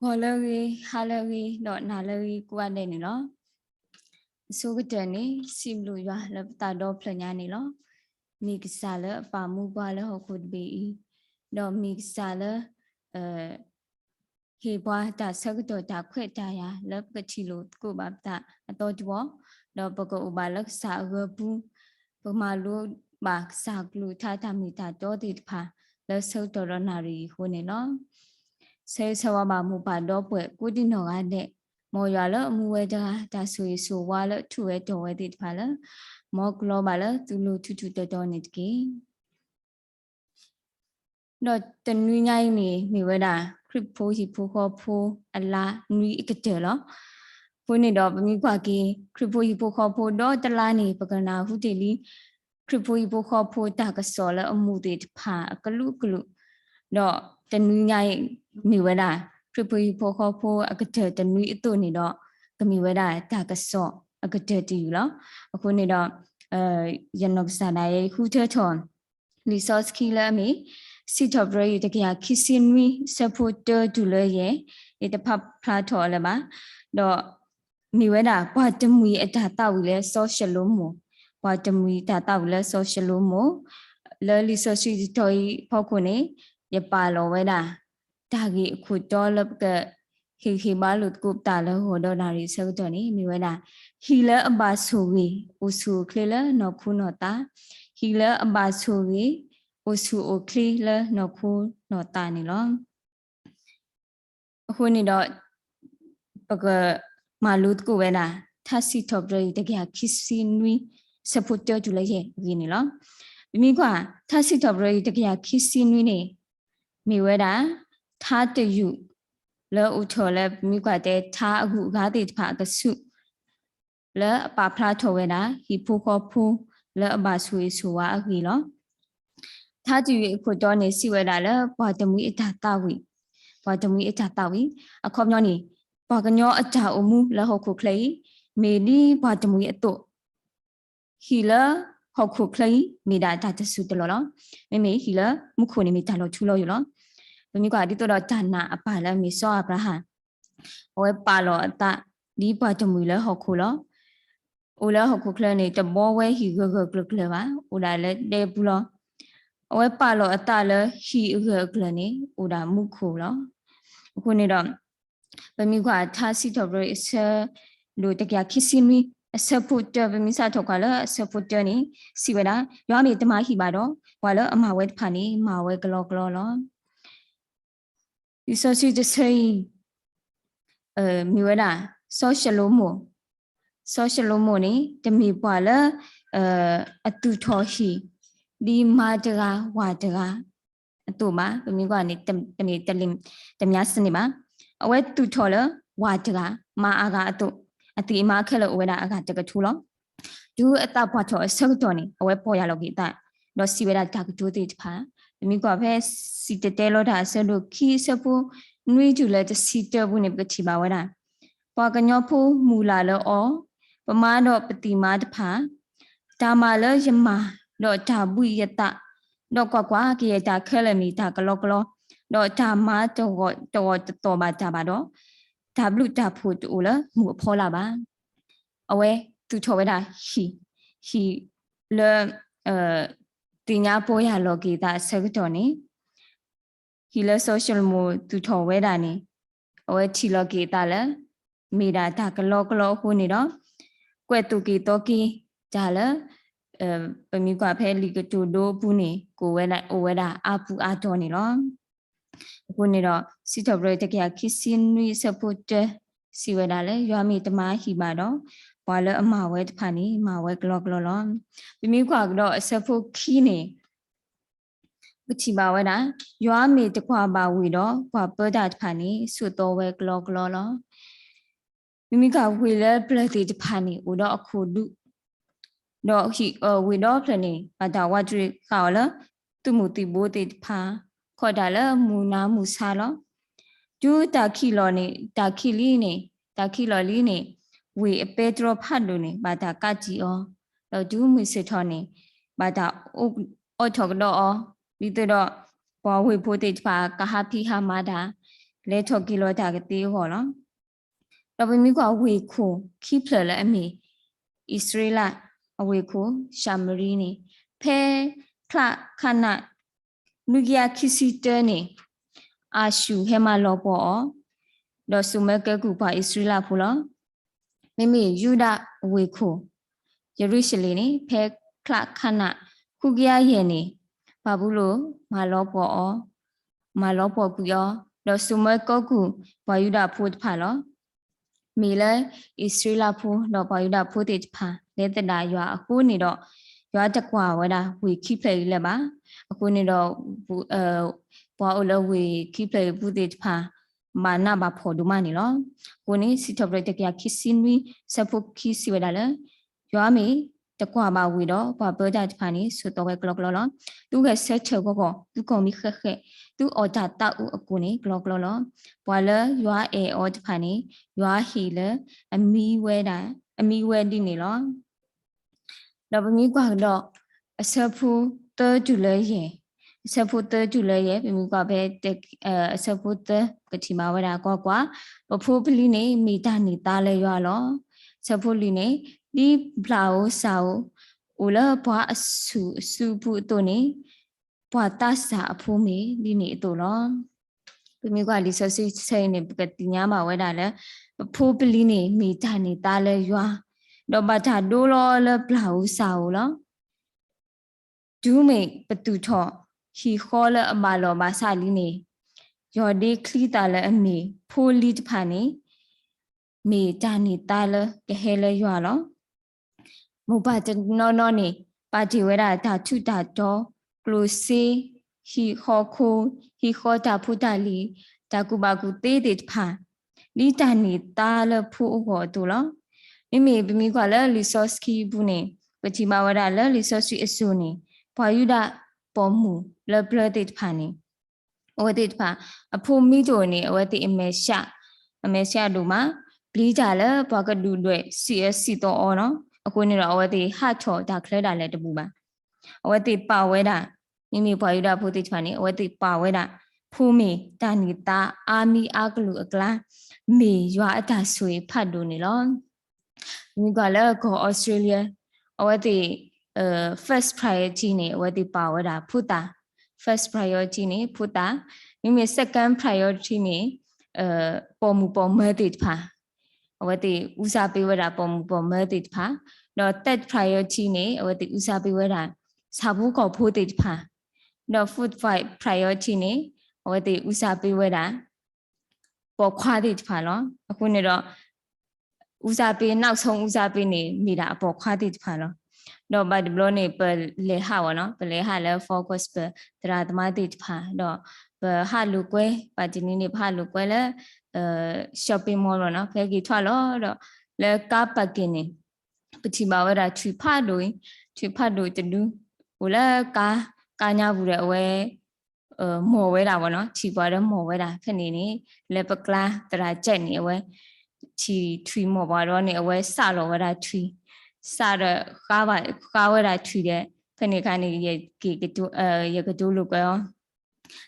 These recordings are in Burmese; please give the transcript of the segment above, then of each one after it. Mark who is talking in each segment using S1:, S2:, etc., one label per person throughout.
S1: Holloway, Halloween, not Nallowy, Guadenilo. So good journey, seem to you have that dog planyanilo. Mix salad, Pamu Bala, or could be. No mix salad, he bought that circuit that quit tire, love the chilo, go up that. I thought you were, no bogo balak, saga boo, Pomalu, back, saglu, tatamita, dotted pa, the sotoronary, honey. Say so about Mubado, good in no ade. Moyala, Mueda, Tasui, so while to it or edit pala, more global to look to the donut key. Not the new name, Miweda, Cripo, Hippo, Allah, Nui Ikatella. Punid of Miquaki, Cripo, Hippo, dot the lani, Pagana, who daily, Cripo, Hippo, Takasola, a mooded pa, a kalukulu. No, the new name, Miweda. Triple Poco, a catet and we tunido, the Miweda, take a saw, a catetula, a cunido, Yanoxana, who turton. Resource killer me, sit of ray the kia kissing me, support to lay, it a pub platolama, do Miweda, bottom we at Tatawile, social lomo, bottom we Tatawile, social lomo, lily society toy pocone, ye palo weda. Tagi could dollop the he balut gupta la hodonari sotoni, Miweda. Healer a basui, usu clealer no kunota, healer a basui, usu o clealer no ku no tani long. Hunidot Baga malut guwena, tasi tobre the gia kissinui, supporter to lay vinilo. Migua, tasi tobre the gia kissinui, Miweda. Ta to you. Le utole miguade ta who got it pa the soup. Le pa platovena, he puko le basui sua agilo. Ta do you put on a siwedala, bottom we itatawi. Bottom we itatawi, a comnoni. Paganyo a ta umu la hoku clay, maybe bottom we at to. Healer, hoku clay, made that at the suitolo. Maybe healer, mukuni mitalo chulo. มีกว่าที่ตัวเราจันนะป่าแล้วมีซ้อประหารโอ้ยป่าหล่อตาดีป่าจมูกแล้วหกคู่แล้วอุแล้วหกคู่เคลื่อนนี่จะบ่ไว้หิวกลึกเลยวะอุได้เลยเดบุล้อโอ้ยป่าหล่อตาเลยหิวกลึกนี่อุได้มุขคู่แล้วคู่นี้တော့มีกว่าท่าสิทบริษดูตะกี้คิดสิมีสปุตเตอร์มีสาธุกว่าแล้วสปุตเตอร์นี่สิเวลาย้อนมีตมาหิบาดว่าแล้วมาเวทพานี่มาเวกลอกลอแล้ว You saw the say, Miweda, social money, the mi pala, a tutoshi, di madra, wadra, a tuma, the miguani, the mitalim, the miasanima, a wet tutola, wadra, ma agato, at the imakala weda agata tulo. Do at that part a circtoni, a web poyalogita, no see whether tak to it pa. Mi qua ve si te telo da se do ki se pu nui ju le te si te bu ne pati ba wa da pa ka nyo pu mu la lo o pa ma do pati ma ta pha ta ma lo yama do ta bu ya ta do kwa ki ya ta khele mi ta klo do ta ma to ba ta ba do ta blu ta phu tu la mu pho la ba awe tu tho wa da hi le တင်ညာပိုးရလောကီတာဆက်တော်နေဟီလဆိုရှယ်မိုတူထော်ဝဲတာနေအဝဲချီလောကီတာလဲမိတာတာကလောခုနေတော့ကွဲ့တူကီတော့ကီဂျာလဲပမီကွာဖဲလီကတူဒိုဘူးနေကိုဝဲလိုက်အိုဝဲတာအပူအတော်နေတော့အခုနေတော့စီတော်ဘရတကခီစင်နွီဆပုတ်စီဝဲတာလဲရွာမီတမဟီပါတော့ဘာလဲအမဝဲတဖာနေမဝဲကလောလောပမီကွာတော့ဆပုတ်ခီနေပတိပါဝဲတာရွာမီတကွာပါဝီတော့ကွာပဒတ်ဖာနေဆုတော်ဝဲကလောလောပမီကဝီလဲပလက်တီတဖာနေဦးတော့အခုဒုတော့ဟီဝီတော့ဖလနေအတာဝတ်ရီခေါ်လာသူမူတီဘိုတီဖာခေါ်တာလဲမူနာမူဆာလောဒူတာခီလောနေတာခီလီနေဝီအပေထရဖတ်လို့နေဘာတာကကြည့်အောတော့ဒူးမီစစ်ထောနေဘာတာအော်ထောကတော့ဒီတော့ဘောဝေဖို့တေဖာကဟာဖီဟာမာတာ လေထော်ကီလိုတာကတိဟောနော်တော့ဘမီကဝေခိုခိဖလလအမီဣသရေလအဝေခိုရှာမရီနီဖဲခလခနာနုဂယာခိစီတဲနီအာရှုဟဲမလောပေါ်တော့ဆုမကကူပါဣသရေလဖူလောမိမိယူဒအဝေခိုယေရုရှလင်နီဖဲခလခနာခုဂယာယေနီဘာဘူးလို့မလောပေါ်ကူရောတော့ဆုမကကူဘာယူဒဖူဖာလောมีเลยอิสราเอลพูดอกปายุดาพูติพาเลตดายัวအခုနေတော့ยัวတကွာဝဒဝီခိဖလေလဲပါအခုနေတော့ဘွာအိုလဝီခိဖလေพูติพาမာနာဘာဖော်ဒူမနီလောကိုနေစီတော့တကရခိစင်ဝီစဖုခိစီဝဒါလဲยัวမီတကွာပါဝီတော့ဘာပေါ်တာဖာနီဆိုတော့ကလောကလောသူကဆက်ချေကောသူကောမီခက်ခက်သူအော်တာတာဦးအကူနေကလောကလောဘွာလဲยัวအေအော်တဖာနီยัวဟီလဲအမီဝဲဒီနေလောတော့ဘမီကွာတော့အစဖူတဲကျူလဲရဲ့အစဖူတဲကျူလဲရဲ့ဘမီကွာပဲအစဖူတဲကတိမဝဒါကွာဘဖိုးပလီနေမိတာနေတာလဲရွာလောစဖူလီနေဒီဘလာအိုဆာအိုလာဘွာအဆူဘူးတိုနေဘွာတဆာအဖိုးမေဒီနေအတူလောဘမီကွာလီဆစီဆိုင်နေကတိညာမဝဒါလဲဖိုးပလီနေမိတာနေတာလဲရွာတော့ဘာသာဒိုလောလဘလာအိုဆာအိုလောဒူးမေပတူထော့ဟီခေါ်လအမလောဘာစာလီနေယော်ဒီခလီတာလအမီဖိုလီတဖာနေမေတာနေတာလကဟဲလရွာလောမူပါတနော်နေပါတီဝဲတာတာထုတာတော့ကလိုစီဟီခေါ်ခိုဟီခေါ်တာဖူတာလီတာကူဘာကူတေးတေတဖာလီတာနေတာလဖိုးဟောတူလောမိမိဘမီကလည်း resource key ဘူးနေပတိမဝရလည်း resource အစုနေဘွာယူဒပေါ်မှုလဘလတိဖာနေအဝတိဖာအဖိုမီတိုနေအဝတိအမေရှာဒူမှာပလီကြလည်းဘွာကဒူတွေ CSC တော့အော်နော်အခုနေတော့အဝတိဟာချောဒါခလဲတာလည်းတပူပါအဝတိပါဝဲတာမိမိဘွာယူဒဖိုတိဖာနေအဝတိပါဝဲတာဖူမီတာနေတာအာမီအာကလူအကလာမေရွာအတာဆွေဖတ်တူနေလောမိကလည်းကို Australia အဝတိfirst priority နေအဝတိပါဝတာဖုတာ first priority နေဖုတာမိမိ second priority နေပေါ်မဲတိဖာအဝတိဦးစားပေးဝတာပေါ်မဲတိဖာတော့ third priority နေအဝတိဦးစားပေးဝတာစာဘူးကောဖိုးတိဖာတော့ fourth priority နေအဝတိဦးစားပေးဝတာပေါ်ခွာတိဖာလောအခုနေတော့ဦးစားပေးနောက်ဆုံးဦးစားပေးနေမိတာအပေါ်ခွာတိတဖာလောတော့ဘာဒီဘလို့နေပလေဟာဝနော်ပလေဟာလဲ focus ပတရာသမားတိတဖာတော့ဘဟာလူကွဲပါဒီနေဖာလူကွဲလဲ shopping mall နော်ဖဲကြီးထွက်လောတော့လဲကားပတ်ကင်းနေပတိမဝရချွေဖတ်လို့တလူဟိုလဲကာညာဘူးတဲ့အဝဲမော်ဝဲတာဗောနော်ချီပွားတော့မော်ဝဲတာခနေနေလဲပကလာတရာကြက်နေအဝဲချီထွီမော်ပါတော့နေအဝဲစလောဝဲတာထွီစတော့ကားဝဲတာထွီတဲ့ခနေကနေရေကတူလို့ကော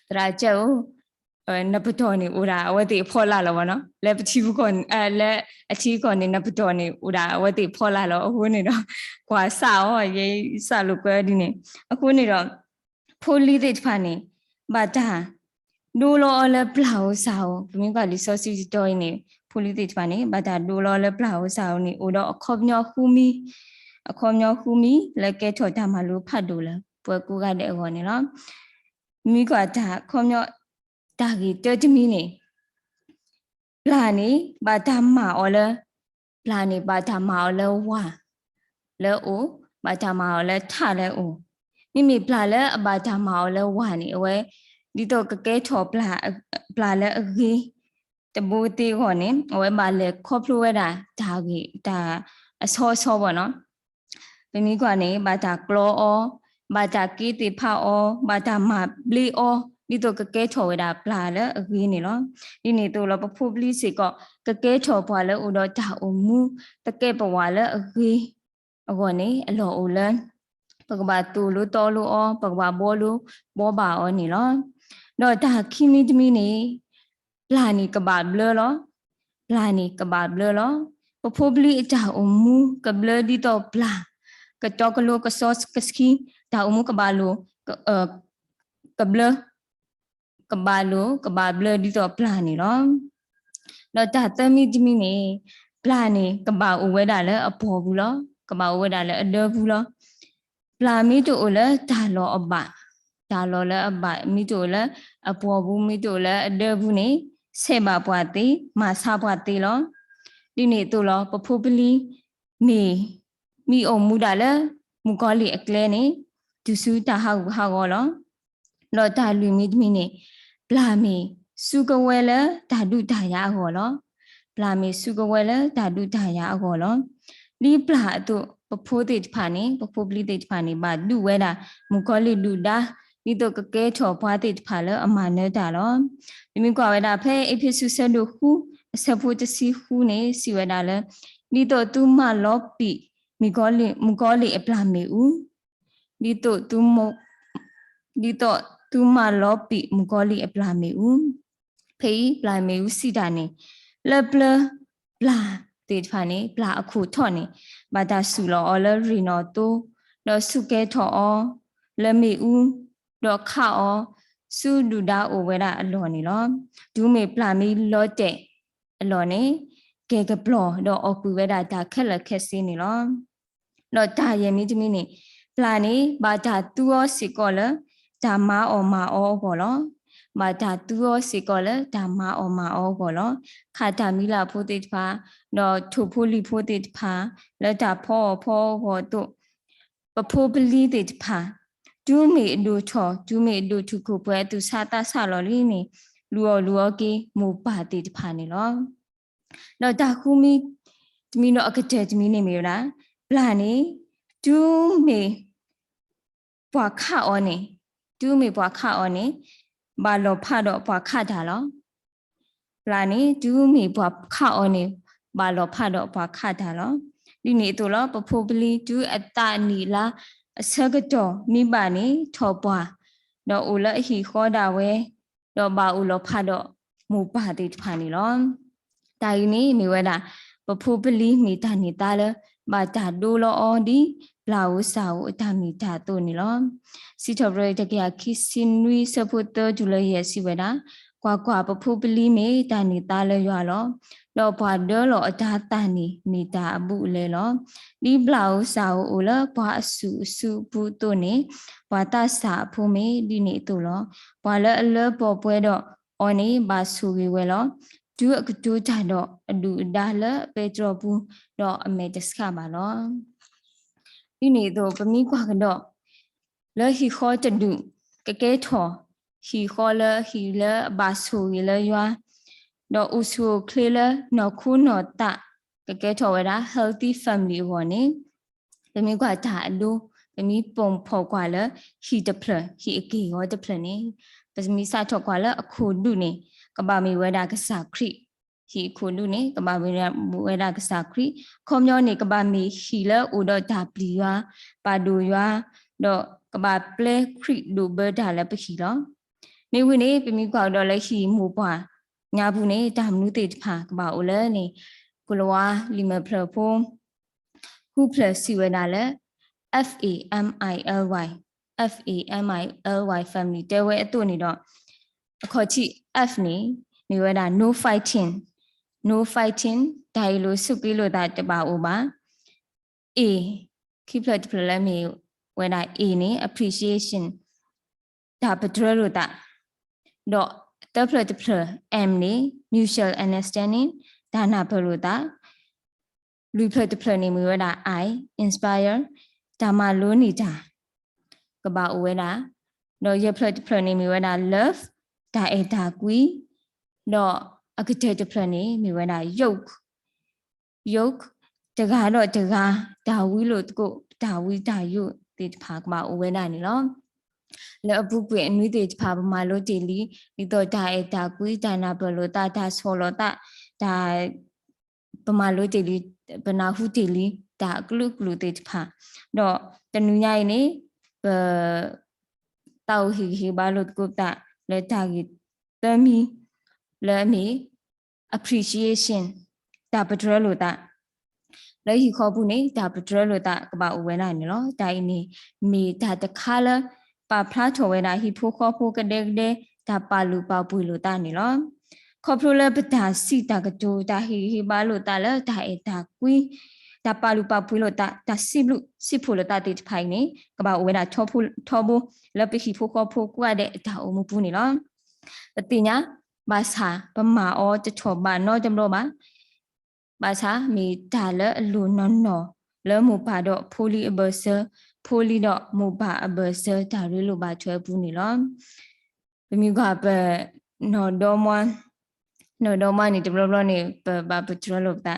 S1: တရာကြက်နပတော်နေဦးတာအဝဲတိဖော်လာလောဗောနော်လဲပတိဘူးကောလဲအချီကောနေနပတော်နေဦးတာအဝဲတိဖော်လာလောအခုနေတော့ကွာစရောရေးစလို့ကွဲဒီနေအခုနေတော့ဖိုလီတိဖာနေဘာတာဒူလောလပလောက်ဆောဘမင်းကလီဆိုစီတော်နေဖိုလီတိဖာနေဘာတာဒူလောလပလောက်ဆောနေဦးတော့အခေါမျောခူမီလက်ကဲထော်တာမလို့ဖတ်တူလဲပွဲကူကတဲ့အော်နေနော်မိကတာခေါမျောတာကြီးတဲတမီနေလာနေဘာတာမာအော်လဲလာနေဘာတာမာအော်လဲဝါလဲအိုဘာတာမာအော်လဲထလဲအိုမိမိပလာလဲအဘာတာမာအော်လဲဝါနေအဝဲဒီတော့ကကဲထော်ပလာလဲအကြီးတဘူတီခေါ်နေအဝဲဘာလဲခေါပလိုဝဲတာဒါကြီးဒါအစောပေါ့နော်ဘယ်နည်းကနေဘာတာကလောအောဘာတာကီတီဖာအောဘာတာမာဘလီအောဒီတော့ကကဲထော်ဝဲတာပလာလဲအကြီးနေလောဒီနေတော့လပဖူပလီစီကကကဲထော်ပွားလဲဦးတော့ဒါအုံမူတကဲပွားလဲအကြီးအကောနေအလောဦးလဲပကဘာတူလို့တော်လို့အောပကဘာဘောလို့ဘောပါအောနေလောတော့ဒါခိမီတမီနေ ปลานี่กบาดเบลอเหรอปลานี่กบาดเบลอเหรอปะโพบลีจ่าอมูกบเบลอดีต่อปลากระจอกกะโลกะซอสกะสกีจ่าอมูกบาโลกบเบลอกบาโลกบาเบลอดีต่อปลานี่เหรอเราจ่าเตมีจิมินี่ปลานี่กบาอเวดาเลอปอဘူးเหรอกบาอเวดาเลอเดอဘူးเหรอปลามีตัวเลจ่าโลอบะจ่าโลเลอบะมีตัวเลอปอဘူးมีตัวเลอเดอဘူးนี่เสบาปวาติมาซาปวาติเหรอဒီနေ့တို့လောပဖိုးပလီมีอมูดาเลมุกอลีเอกเลนี่ดูสูตาฮากอลลอตาลุมิดมินี่ปลามีสุกเวลตาดุตายากอลปลามีสุกเวลตาดุตายากอลลีปลาตุปโพติผานี่ปโพปลีติผานี่บาดุเวดามุกอลีดุดานี่ตัวกะเกถอพาติผาเลอมาเนตาลอมีกว่าเวดาเพเอพิสุเซดูฮูสะโพตสิฮูนี่สิเวดาเลนี่ตัวตุมาลอปีมุกอลีอปลามีอูဒီတော့သူမလောပိမကောလီအပလာမေဦးဖေးပလာမေဦးစီတာနေလပလပလာတေဖာနေပလာအခုထော့နေဘာသာဆူလောအော်လရီနော်တိုတော့စုကဲထော့အောလမေဦးတော့ခါအောစုဒူဒါအိုဝဲတာအလော်နေလောဒူးမေပလာမေလော့တဲ့အလော်နေကဲကပလောတော့အော်ကူဝဲတာဒါခက်လက်ခက်စင်းနေလောတော့ဒါရဲ့မိတမီနေปลานี่บาดาตัวสิกอลดามาอมาอกอลบาดาตัวสิกอลดามาอมาอกอลคาดามิลาโพติพาดอทุโพลิโพติพาแล้วดาพ่อตุปโพบลีติพาดูเมดูชอดูเมดูทุกุเปตุซาตาซาลอลีนี่ลัวเกหมู่ปาติพานี่ลอแล้วดาคูมีโนอะกะเจมีนี่มีล่ะปลานี่ดูเมပွားခါအောနေဒူးမေပွားခါအောနေဘာလောဖတ်တော့ပွားခါတာလောလာနေဒူးမေပွားခါအောနေဘာလောဖတ်တော့ပွားခါတာလောဒီနေ့တို့လောပဖိုးပလီဒူးအတနီလာအစကတော်မိပါနေထောပွားတော့ဦးလအဟီခေါ်တာဝဲတော့ဘာဦးလောဖတ်တော့မူပါတိဖာနေလောတာယူနေမိဝဲတာပဖိုးပလီမိတာနေတာလဲဘာတာဒိုလောအောဒီลาวสาวตามีตาตัวนี่ลอสิทบรตะกะคิสินนุยสพุตจุลเยสิเวดากว่าปพุปลีเมตานี่ตาเลยอลอดอบาดลออตาตานี่มีตาบุเลลอဒီဘလောက်စာအိုလဘွားစုဘူးတုန်နေဘွာတာစာဖို့မေဒီနေတူလောဘွာလအလပေါ်ပွဲတော့အော်နေဘာဆူဝေဝဲလောဒူအကတူတာတော့အဒူဒါလပေထရဘူးတော့အမေတစခပါလောဒီနေ့တော့ပမိကွာကတော့လဟီခေါ်တဒူကကဲထော်ဟီခေါ်လဟီလဘာဆူရလရွာတော့ဥဆူခလေလနော်ခုနော်တာကကဲထော်ဝဲတာ healthy family ဟောနေပမိကွာတာအလိုပမိပုံဖော်ကွာလဟီတဖလဟီအကေဟောတဖလနေပမိစာထော်ကွာလအခုဒုနေကဘာမီဝဲတာကစားခရိဟီခုနုနေကဘာမီဝဲတာကစားခရိခေါမျောနေကဘာမီဟီလဥဒတာပလီရွာပါဒူရွာတော့ကဘာပလေခရိဒူဘဒါလပခီလောနေဝနေပမိကွာတော့လက်ဟီမူပွားညာဘူးနေတာမနုတေတဖာကဘာအိုလဲနေကုလဝါလီမဖလဖုံခုဖလစီဝဲတာလဲ FAMILY family တဲဝဲအတူနေတော့အခေါ်ချိ F နေဝဲတာ no fighting ဒါလိုစုပြီးလို့တာတပါဦးပါ A keep it problem မြေဝဲတာ A နေ appreciation ဒါပဒရလို့တာတော့ double M နေ mutual understanding ဒါနာဘလို့တာလူဖတ်တဖနေမြဝဲတာ I inspire ဒါမှလို့နေတာကဘာဝဲတာတော့ရဖတ်တဖနေမြဝဲတာ love ဒါအေဒါကွီတော့အကတဲ့တဖနေမြဝဲတာ yoke တကားတော့တကားဒါဝီလို့ကိုဒါဝီဒါယုတေတဖာကဘာဝဲတာနေလောလဲအပုကွေအနွေတေတဖာပမာလို့တေလီဒီတော့ဒါအေဒါကွီဒါနာဘလို့တာဒါဆောလို့တာဒါပမာလို့တေလီပနာဟုတေလီဒါကလုတေတဖာတော့တနူးညိုင်နေတောက်ဟီဘာလို့ကိုတာလဲတာကြီးတမီ le mi appreciation ta padre lo ta le hi kho bu ni ta padre lo ta ka ba we na ni lo ta ni mi ta ta kha la pa phla tho we na hi pho kho pho ka de ta pa lu pa pu lo ta ni lo kho pho le ba ta si ta ka do ta hi ba lo ta la ta e ta kui ta pa lu pa pu lo ta si pho lo ta ti phai ni ka ba we na tho bu le pi hi pho kho pho ku a de ta o mu pu ni lo ti nya ba sa ba ma o te tho ba no jam lo ba ba sa mi ta le lu no no le mu ba do pholi a ba se pholi do mu ba a ba se ta ri lo ba chwe pu ni lo bi mi ga ba no do ma ni de lo ni ba chwe lo ta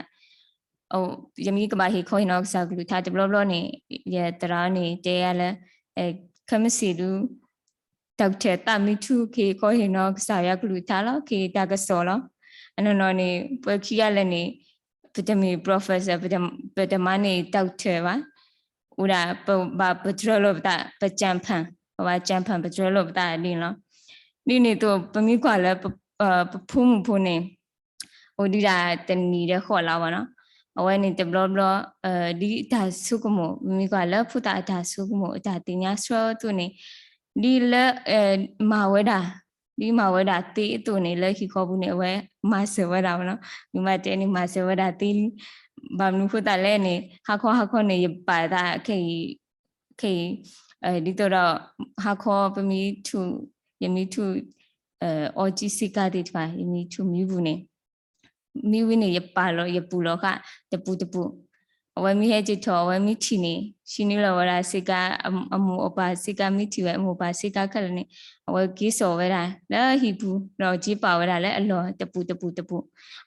S1: o yami ka ba hi khoi no sa ku ta de lo ni ye tra ni te ya le e kham si du tập thể tam mi thu khi có hiện nó sao ya cứ thà lo khi ta cái số lo anh nói nè bởi khi là nè vitamin professor vitamin này tập thể wa ura ba petrol ta pa champan ba champan petrol ta đi lo đi nè to pa mi kwa la phu nè ô đi ra tên ni để khó lao nó ở nè tập lo đi ta su como mi kwa la phu ta su como ta tin ya so tu nè đi là mà đi mà tí tụi này lấy khi có bún này vậy mà sửa vào đâu nó nhưng mà trên này mà sửa vào tí bằng nụ phụ ta lên này học này bài ta khi đi tới đó học với mi thu mi thu ở chỉ sĩ cả đi phải mi thu mi bún này bài lo bù lo cả tập bùวันมีให้จิตทอวันมีทีนี้เราเวลาสิกาอมูอปาสิกามีทีไว้อมูปาสิกาขันนี่วันกิโสเวลาแล้วฮิบูเราจีป่าเวลาแล้วอร่อยตะปู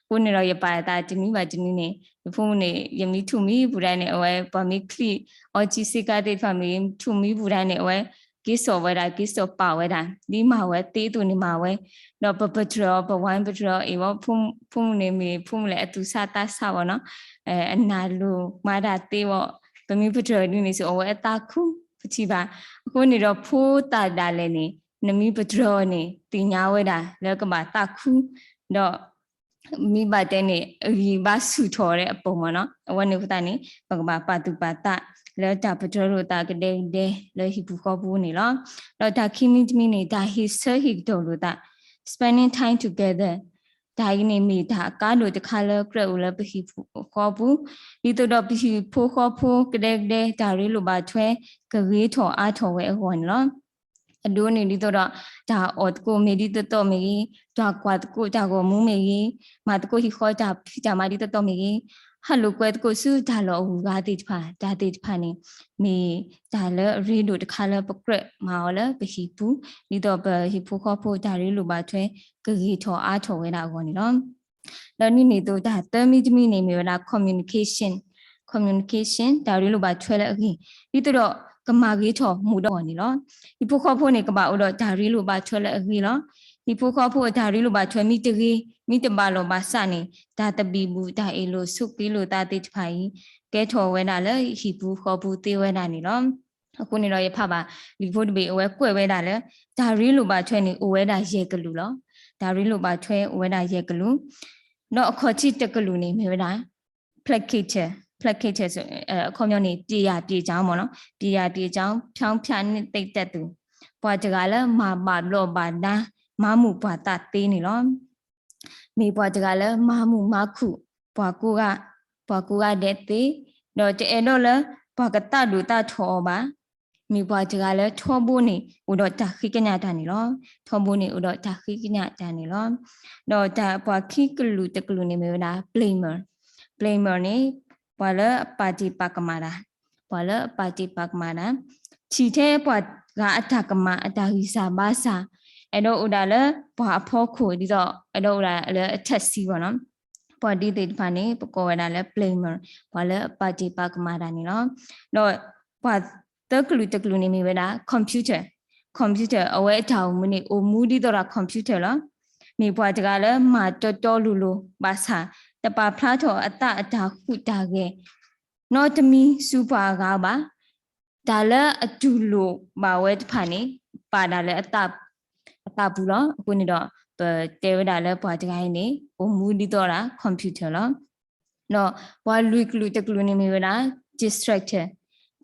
S1: คนนี้เราอย่าไปตาจีนี้ว่าจีนี้เนี่ยพวกนี้ยังมีทุ่มีบุได้เนี่ยเอาไว้พอมีคลีเอาจีสิกาเด็ดพอมีทุ่มีบุได้เนี่ยเอาไว้กิโสเวลากิโสป่าเวลานี่มาไว้ตีตัวนี้มาไว้เราปะทรอปะวันปะทรออีว่าพุ่งเนี่ยมีพุ่งเลยตุสาตาสาวเนาะอันนั้นลูมาดาตีว่าเป็นมีผู้ช่วยนี่สิโอ้ยตาคู่ที่บ้านคนนี้เราพูดตาดาเลยนี่นมีผู้ช่วยนี่ตีเงาไว้ได้แล้วก็มาตาคู่เนาะมีบาดเนี่ยรีบาสุดทอเลยปุ่มเนาะวันนี้ก็ตานี่ปากบาปาตุปาตาแล้วตาผู้ช่วยตาก็เด้แล้วฮิบุกอบูนี่เนาะแล้วตาคิมิจิมินี่ตาฮิเซอร์ฮิกโดลูตา spending time togetherဒါကြီးနေမိဒါကားလို့တခါလဲကရဦးလဲပဟိခေါ်ဘူးဒီတော့ပဟိဖိုးခေါ်ဖိုးကတဲ့ဒါရီလိုပါထွဲကလေးထော်အားထော်ဝဲဟောနော်အဒိုးနေဒီတော့ဒါအော်ကိုမီဒီတော့မီဒါကွာကိုဒါကိုမူမီမတ်ကိုဟိခေါ်ဒါဖိတာမဒီတော့မီဟယ်လိုကွဲကိုစုဒါလောဟူကားတိဖာဒါတိဖာနေမီဒါလဲရီလိုတခါလဲပကရမာလဲပဟိဘူးဒီတော့ပဟိဖိုးခေါ်ဖိုးဒါရီလိုပါထွဲကကြီးထော်အားထော်ဝဲတာကောနေနော်แล้วนี่นี่ตัวဒါတမီတမီနေမြေလား communication ဒါရီလိုပါထွဲလဲအခုဒီတော့ကမာကြီးထော်မှုတော့နေနော်ဒီဖို့ခေါ်ဖို့နေကပါဦးတော့ဒါရီလိုပါထွဲလဲအခုနော်ဒီဖို့ခေါ်ဖို့ဒါရီလိုပါထွဲမိတကြီးမိတပါလောပါစနေဒါတပီဘူးဒါအေလိုစုပီလိုတာတိဖိုင်ကဲထော်ဝဲတာလဲဟီဘူးခေါ်ဘူးတေးဝဲတာနေနော်အခုနေတော့ရဖပါဒီဖို့တပီအဝဲကွဲဝဲတာလဲဒါရီလိုပါထွဲနေအဝဲတာရဲကလူလောဒါရီလိုပါထွဲအဝဲတာရဲကလူတော့အခေါ်ချစ်တကလူနေမြေတာ placator ဆိုအခေါ်မျိုးနေပြေချောင်းပေါ့နော်ပြေချောင်းဖြောင်းဖြာနဲ့တိတ်တက်သူပွားကြကလည်းမာလောပါဒါမမှုပွားတာသေးနေလောမိပွားကြကလည်းမမှုမခုပွားကိုကတဲ့သေးတော့တဲ့တော့လည်းပွားကတလူတထောပါမိပွားကြကလည်းထောဖို့နေဥတော့တခိကညာတန်နေလောထောဖို့နေဥတော့တခိကညာတန်နေလောတော့တပွားခိကလူတကလူနေမြေတာ blamer နေပွားလပါတိပကမာတာချီတဲ့ပွားကအတကမအတဟိစာဘာစာအဲ့တော့ဥဒါလပွားအဖို့ခုဒီတော့အဲ့တော့ဥဒါလည်းအထက်စီပေါ့နော်ပွားဒီတေဖာနေပကောဝဒါလည်း blamer ပွားလပါတိပကမာတာနေနော်တော့ပွားတကလူနေမြေတာ computer အဝဲထောင်မနေအိုမူဒီတော့ computer လားမိပွားတကလည်းမာတော်လူလိုဘာစာတပါဖလားထော်အတခုတာခဲ့နော်တမီစူပါကားပါဒါလည်းအတူလိုပါဝဲတဖာနေပါတာလည်းအတဘူးလောအခုနေတော့ တဲဝဒါလဲပွားတကိုင်းနေဘုံမူဒီတော့တာကွန်ပျူတာလောနော်ဘွာလူကလူတကလူနေမီဝဒါ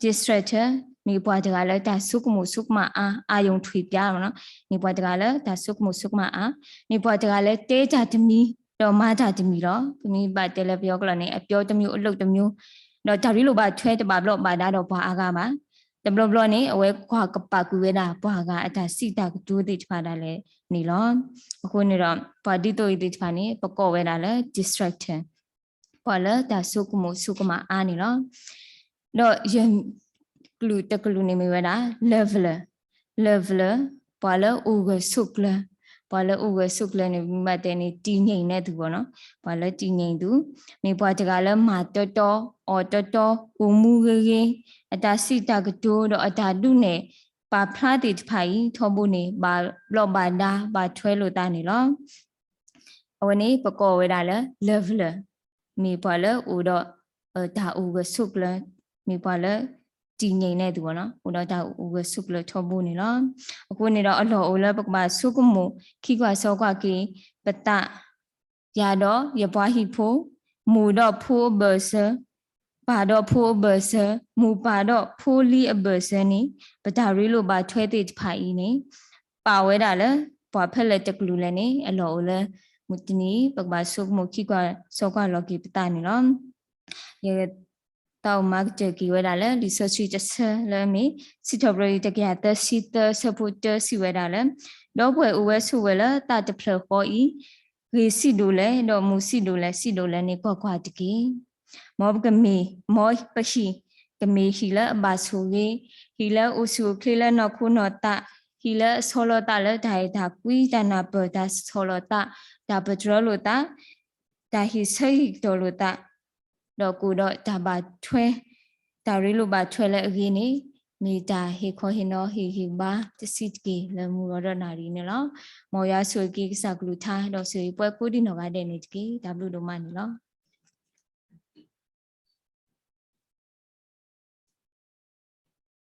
S1: distractor မိဘွားတကလည်းဒါစုကမှုစုကမအာယုံထွေပြရနော်မိဘွားတကလည်းဒါစုကမှုစုကမမိဘွားတကလည်းတဲကြတမီတော့မကြတမီတော့မိဘတဲလည်းပြောကလနေအပြောတမျိုးအလုပ်တမျိုးတော့ဒါရီလိုပါထွဲတပါဘလို့ပါဒါတော့ဘွားအားကပါတဘလနေအဝဲခွာကပါကူဝဲတာဘွားကအတာစီတာဒူးတိချပါတာလဲနေလောအခုနေတော့ပါတီတိုတိချပါနေပကောဝဲတာလဲ distraction ပေါ်လာဒါစုကမှုစုကမအာနေလောတော့ယကလူတကလူနေမီဝဲတာ leveler ပေါ်လာဥကစုကလပေါ်လာဥကစုကလနေမတဲ့နေတီငိန်တဲ့သူပေါ့နော်ပေါ်လာတီငိန်သူမိဘတကလည်းမာတော်တော်အော်တော်တော်ဥမှုကြီးအတာစီတာကတိုးတော့အတာတုနေပါဖလားတိဖိုင်ထောဘူးနေပါလော့ပါဒါပါထွဲလို့တာနေလောအဝနေပကောဝဲတာလဲ leveler မိဘလဲဥတော့ဒါဥကစုကလမိဘလဲတီငိန်တဲ့သူပေါ့နော်ဥတော့ဒါဥကစုကလထောဘူးနေလောအခုနေတော့အလောဥလဲပကမစုကမှုခိကွာစောကွာကီပတရတော့ရပွားဟိဖိုမူတော့ဖိုးဘဆပါတော့ဖိုးဘဆမူပါတော့ဖိုးလီအဘဆနီပဒါရီလိုပါထွဲတိဖိုင်နေပါဝဲတာလဲပွားဖက်လက်တကလူလဲနေအလောဥလဲမူတနီပကမစုကမှုခိကွာစောကွာလောကီပတနေလောရတောက်မတ်တကီဝဲတာလဲ research တဆလဲမီစီတိုဘရီတကရတစီတဆပူတစီဝဲတာလဲတော့ဘွယ်ဥဝဲဆူဝဲလာတာတဖလခေါ်ဤရေစီဒိုလဲတော့မူစီဒိုလဲနေကွာကွာတကီမောဘကမီမောပရှိကမီဟီလာဘာဆူကြီးဟီလာဥဆူခလီလာနော်ခုနော်တာဟီလာဆောလတာလဲဒိုင်တာကွီတနာပဒါဆောလတာဒါပဒရလိုတာဒါဟီဆိတော်လိုတာတော့ကိုတော့ဒါပါထွဲဒါရီလိုပါထွဲလဲအကြီးနေမိတာဟေခေါ်ဟင်တော့ဟေဘာတစီတကီလမူရဒနာရီနော်မော်ရဆွေကီစကလူထားတော့ဆွေပွဲကိုဒီနော်ကတဲ့နေတကီ W တို့မနီနော်